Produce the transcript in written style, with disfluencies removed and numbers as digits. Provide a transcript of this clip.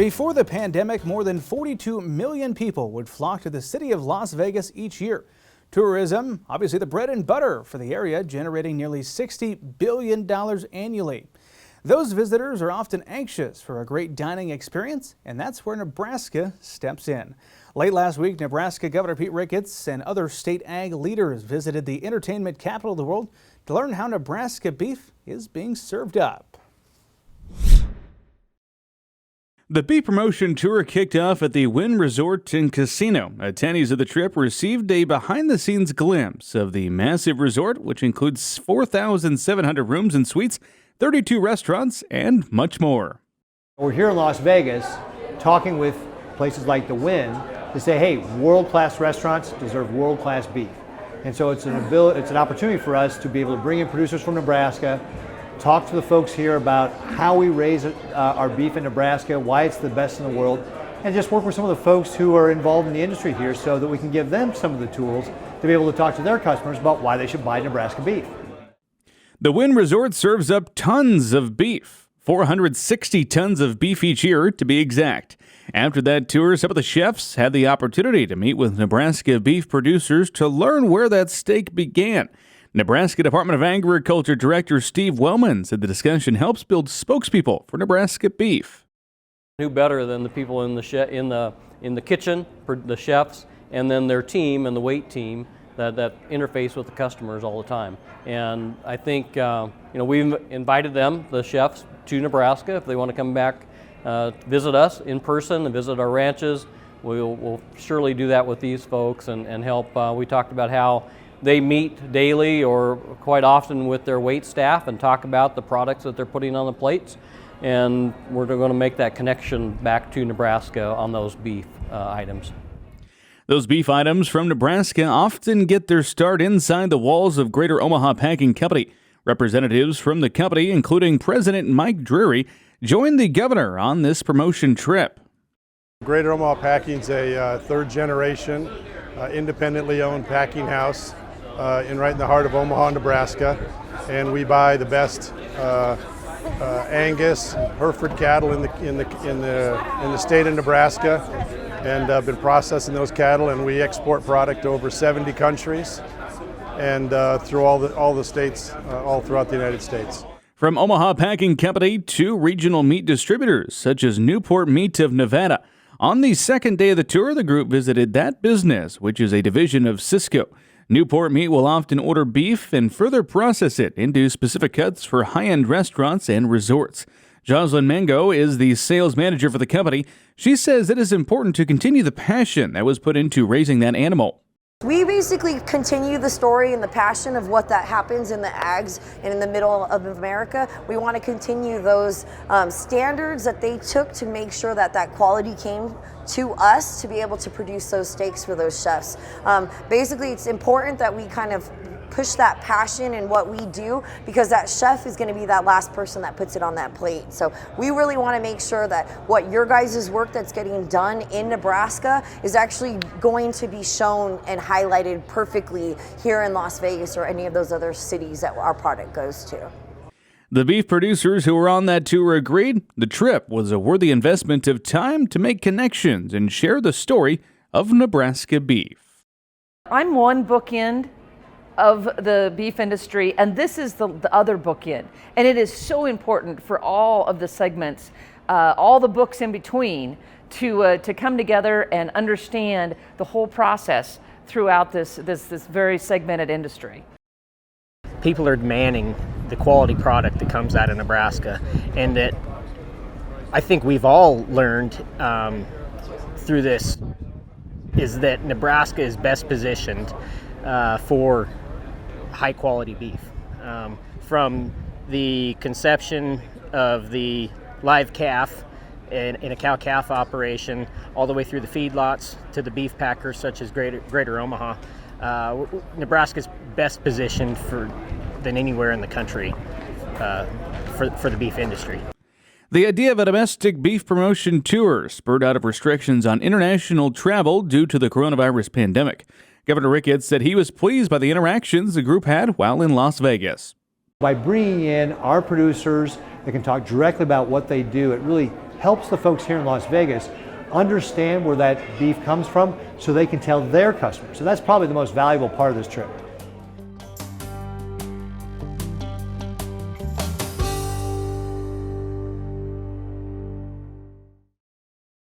Before the pandemic, more than 42 million people would flock to the city of Las Vegas each year. Tourism, obviously the bread and butter for the area, generating nearly $60 billion annually. Those visitors are often anxious for a great dining experience, and that's where Nebraska steps in. Late last week, Nebraska Governor Pete Ricketts and other state ag leaders visited the entertainment capital of the world to learn how Nebraska beef is being served up. The beef promotion tour kicked off at the Wynn Resort and Casino. Attendees of the trip received a behind-the-scenes glimpse of the massive resort, which includes 4,700 rooms and suites, 32 restaurants, and much more. We're here in Las Vegas talking with places like the Wynn to say, hey, world-class restaurants deserve world-class beef. And so it's an opportunity for us to be able to bring in producers from Nebraska, talk to the folks here about how we raise our beef in Nebraska, why it's the best in the world, and just work with some of the folks who are involved in the industry here so that we can give them some of the tools to be able to talk to their customers about why they should buy Nebraska beef. The Wynn Resort serves up tons of beef, 460 tons of beef each year to be exact. After that tour, some of the chefs had the opportunity to meet with Nebraska beef producers to learn where that steak began. Nebraska Department of Agriculture Director Steve Wellman said the discussion helps build spokespeople for Nebraska beef. Who better than the people in the kitchen, the chefs, and then their team and the weight team that interface with the customers all the time. And I think we've invited them, the chefs, to Nebraska if they want to come back, visit us in person and visit our ranches. We'll surely do that with these folks and help. We talked about how they meet daily or quite often with their wait staff and talk about the products that they're putting on the plates. And we're going to make that connection back to Nebraska on those beef items. Those beef items from Nebraska often get their start inside the walls of Greater Omaha Packing Company. Representatives from the company, including President Mike Drury, joined the governor on this promotion trip. Greater Omaha Packing is a third generation independently owned packing house right in the heart of Omaha, Nebraska, and we buy the best Angus, Hereford cattle in the state of Nebraska, and been processing those cattle, and we export product to over 70 countries and through all the states, all throughout the United States. From Omaha Packing Company to regional meat distributors such as Newport Meat of Nevada. On the second day of the tour, the group visited that business, which is a division of Sysco. Newport Meat will often order beef and further process it into specific cuts for high-end restaurants and resorts. Jocelyn Mango is the sales manager for the company. She says it is important to continue the passion that was put into raising that animal. We basically continue the story and the passion of what that happens in the ags and in the middle of America. We want to continue those standards that they took to make sure that that quality came to us to be able to produce those steaks for those chefs. Basically, it's important that we kind of push that passion in what we do, because that chef is going to be that last person that puts it on that plate. So we really want to make sure that what your guys' work that's getting done in Nebraska is actually going to be shown and highlighted perfectly here in Las Vegas or any of those other cities that our product goes to. The beef producers who were on that tour agreed the trip was a worthy investment of time to make connections and share the story of Nebraska beef. I'm one bookend of the beef industry, and this is the other bookend. And it is so important for all of the segments, all the books in between, to come together and understand the whole process throughout this very segmented industry. People are demanding the quality product that comes out of Nebraska, and that I think we've all learned through this is that Nebraska is best positioned for high quality beef. From the conception of the live calf in a cow-calf operation all the way through the feedlots to the beef packers such as Greater Omaha, Nebraska's best positioned than anywhere in the country for the beef industry. The idea of a domestic beef promotion tour spurred out of restrictions on international travel due to the coronavirus pandemic. Governor Ricketts said he was pleased by the interactions the group had while in Las Vegas. By bringing in our producers that can talk directly about what they do, it really helps the folks here in Las Vegas understand where that beef comes from so they can tell their customers. So that's probably the most valuable part of this trip.